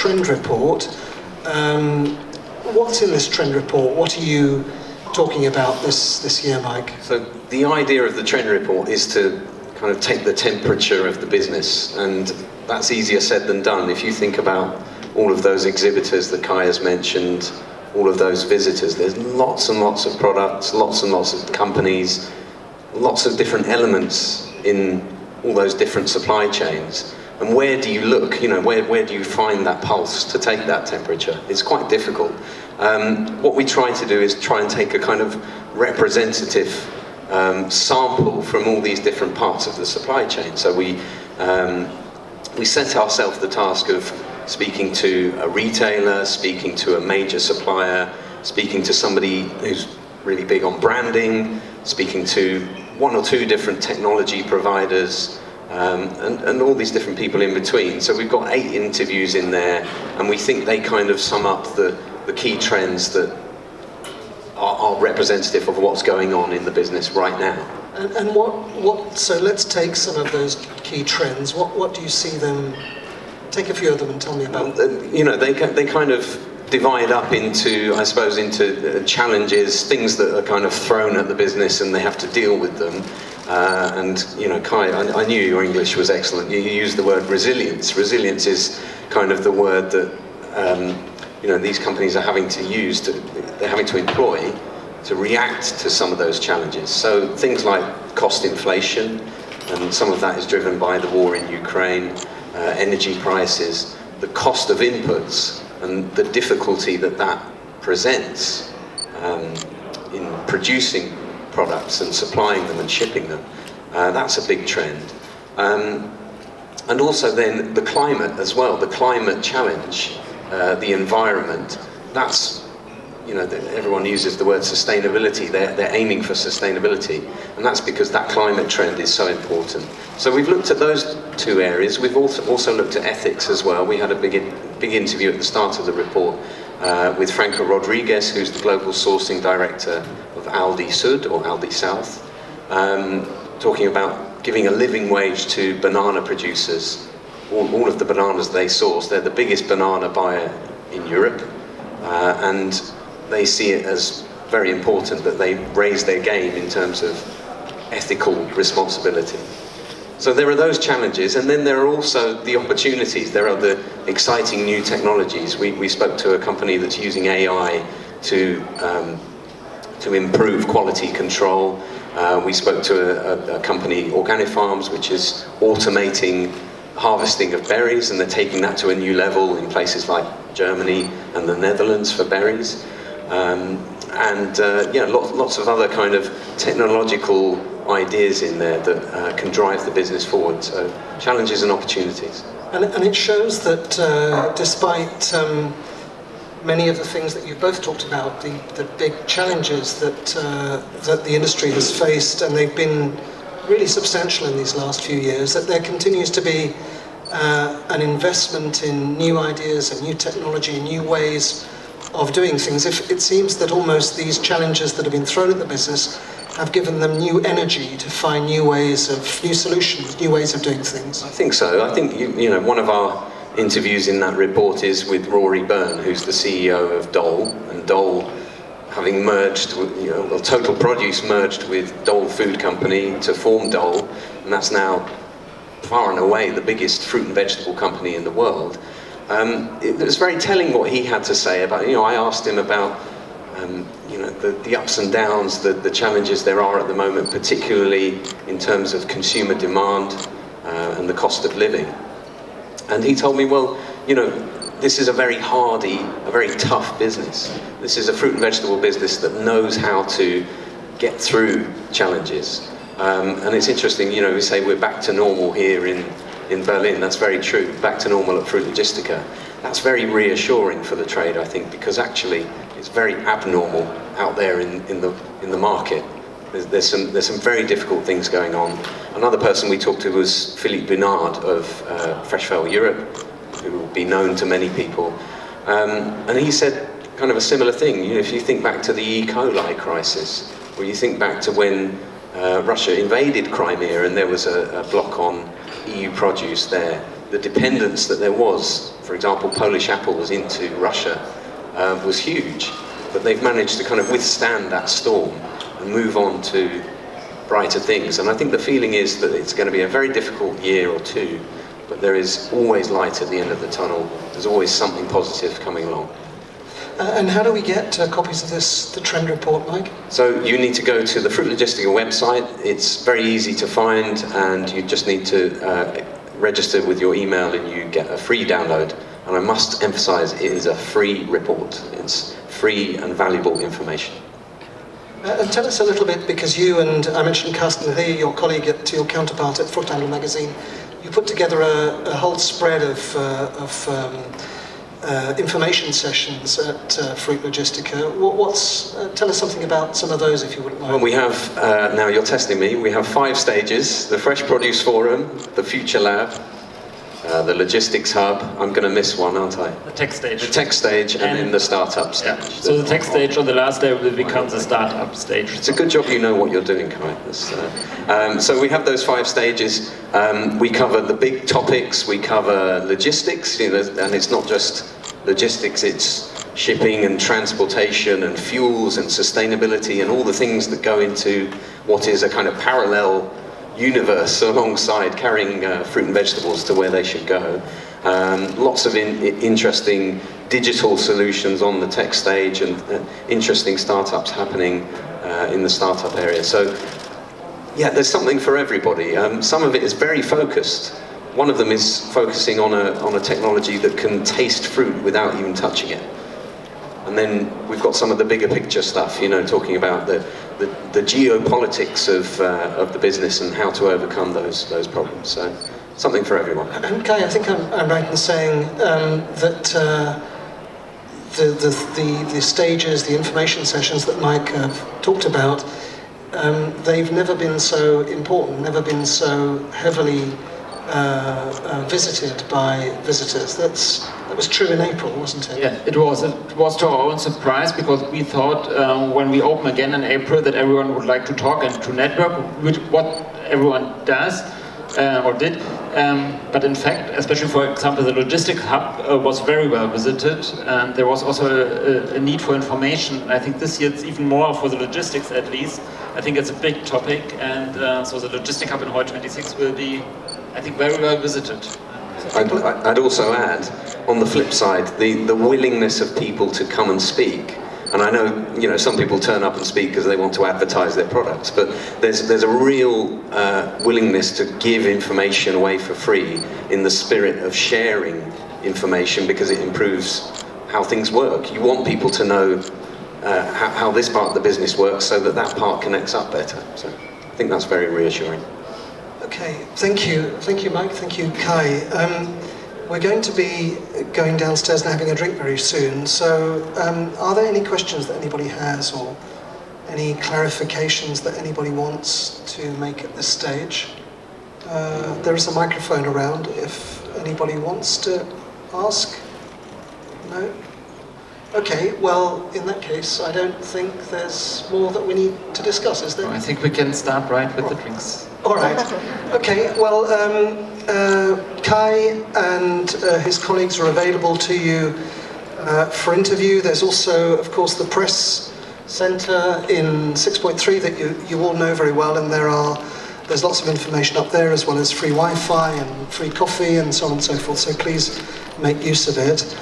Trend Report. What's in this Trend Report? What are you talking about this year, Mike? So the idea of the Trend Report is to kind of take the temperature of the business, and that's easier said than done. If you think about all of those exhibitors that Kai has mentioned, all of those visitors, there's lots and lots of products, lots and lots of companies, lots of different elements in all those different supply chains. And where do you look? You know, where do you find that pulse to take that temperature? It's quite difficult. What we try to do is try and take a kind of representative sample from all these different parts of the supply chain. So we set ourselves the task of speaking to a retailer, speaking to a major supplier, speaking to somebody who's really big on branding, speaking to one or two different technology providers, and all these different people in between. So we've got 8 interviews in there, and we think they kind of sum up the key trends that are representative of what's going on in the business right now. And so let's take some of those key trends. What do you see them? Take a few of them and tell me about them. You know, they kind of divide up into, I suppose, into challenges, things that are kind of thrown at the business and they have to deal with them. And, you know, Kai, I knew your English was excellent. You used the word resilience. Resilience is kind of the word that, you know, these companies are having to use, they're having to employ to react to some of those challenges. So things like cost inflation, and some of that is driven by the war in Ukraine, energy prices, the cost of inputs, and the difficulty that presents in producing products and supplying them and shipping them. That's a big trend. And also then the climate as well, the climate challenge, the environment. That's, you know, everyone uses the word sustainability. They're aiming for sustainability, and that's because that climate trend is so important. So we've looked at those 2 areas. We've also looked at ethics as well. We had a big interview at the start of the report with Franco Rodriguez, who's the Global Sourcing Director of Aldi Sud, or Aldi South, talking about giving a living wage to banana producers. All of the bananas they source, they're the biggest banana buyer in Europe, and they see it as very important that they raise their game in terms of ethical responsibility. So there are those challenges, and then there are also the opportunities. There are the exciting new technologies. We spoke to a company that's using AI to improve quality control. We spoke to a company, Organifarms, which is automating harvesting of berries, and they're taking that to a new level in places like Germany and the Netherlands for berries. Yeah, lots of other kind of technological ideas in there that can drive the business forward. So challenges and opportunities. And it shows that despite many of the things that you've both talked about, the big challenges that the industry has faced, and they've been really substantial in these last few years, that there continues to be an investment in new ideas and new technology, new ways of doing things. It seems that almost these challenges that have been thrown at the business have given them new energy to find new ways of, new solutions, new ways of doing things. I think so. I think, you know, one of our interviews in that report is with Rory Byrne, who's the CEO of Dole, and Dole, having merged, you know, well, Total Produce merged with Dole Food Company to form Dole, and that's now far and away the biggest fruit and vegetable company in the world. It was very telling what he had to say about, you know, I asked him about, you know, the ups and downs, the challenges there are at the moment, particularly in terms of consumer demand and the cost of living. And he told me, well, you know, this is a very hardy, a very tough business. This is a fruit and vegetable business that knows how to get through challenges. And it's interesting, you know, we say we're back to normal here in Berlin. That's very true. Back to normal at Fruit Logistica. That's very reassuring for the trade, I think, because actually it's very abnormal out there in the market. There's some very difficult things going on. Another person we talked to was Philippe Bernard of Freshfell Europe, who will be known to many people. And he said kind of a similar thing. You know, if you think back to the E. coli crisis, or you think back to when Russia invaded Crimea and there was a block on EU produce there, the dependence that there was, for example, Polish Apple was into Russia, was huge. But they've managed to kind of withstand that storm and move on to brighter things. And I think the feeling is that it's going to be a very difficult year or two, but there is always light at the end of the tunnel. There's always something positive coming along. And how do we get copies of the trend report, Mike? So you need to go to the FRUIT LOGISTICA website. It's very easy to find, and you just need to register with your email and you get a free download. And I must emphasize, it is a free report. It's free and valuable information. And tell us a little bit, because you and I mentioned Carsten Lee, your colleague, your counterpart at FRUIT magazine, you put together a whole spread of information sessions at FRUIT LOGISTICA. Tell us something about some of those, if you wouldn't mind. Well, we have, now you're testing me, we have 5 stages: the Fresh Produce Forum, the Future Lab, the Logistics Hub. I'm going to miss one, aren't I? The tech stage. The tech stage, and then the startup stage. Yeah. So the tech stage on the last day will become the startup stage. It's a good job you know what you're doing, Kai. So we have those 5 stages. We cover the big topics. We cover logistics, and it's not just logistics, it's shipping and transportation and fuels and sustainability and all the things that go into what is a kind of parallel universe alongside carrying fruit and vegetables to where they should go. Lots of interesting digital solutions on the tech stage, and interesting startups happening in the startup area. So yeah, there's something for everybody. Some of it is very focused. One of them is focusing on a technology that can taste fruit without even touching it. And then we've got some of the bigger picture stuff, talking about the geopolitics of the business and how to overcome those problems. So something for everyone. And Kai, I think I'm right in saying that the stages, the information sessions that Mike talked about, they've never been so important, never been so heavily visited by visitors. That was true in April, wasn't it? Yeah, it was. It was to our own surprise, because we thought when we open again in April that everyone would like to talk and to network, which what everyone does or did. But in fact, especially for example, the Logistic Hub was very well visited, and there was also a need for information. I think this year it's even more for the logistics, at least. I think it's a big topic, and so the Logistic Hub in Hall 26 will be, I think, very well visited. I'd also add, on the flip side, the willingness of people to come and speak. And I know, some people turn up and speak because they want to advertise their products, but there's a real willingness to give information away for free in the spirit of sharing information, because it improves how things work. You want people to know how this part of the business works, so that part connects up better. So I think that's very reassuring. Okay, thank you, Mike. Thank you, Kai. We're going to be going downstairs and having a drink very soon. So, are there any questions that anybody has, or any clarifications that anybody wants to make at this stage? There is a microphone around if anybody wants to ask. No? Okay, well, in that case, I don't think there's more that we need to discuss, is there? I think we can start right with the drinks. All right. Okay, well, Kai and his colleagues are available to you for interview. There's also, of course, the press centre in 6.3 that you all know very well, and there's lots of information up there, as well as free Wi-Fi and free coffee and so on and so forth, so please make use of it.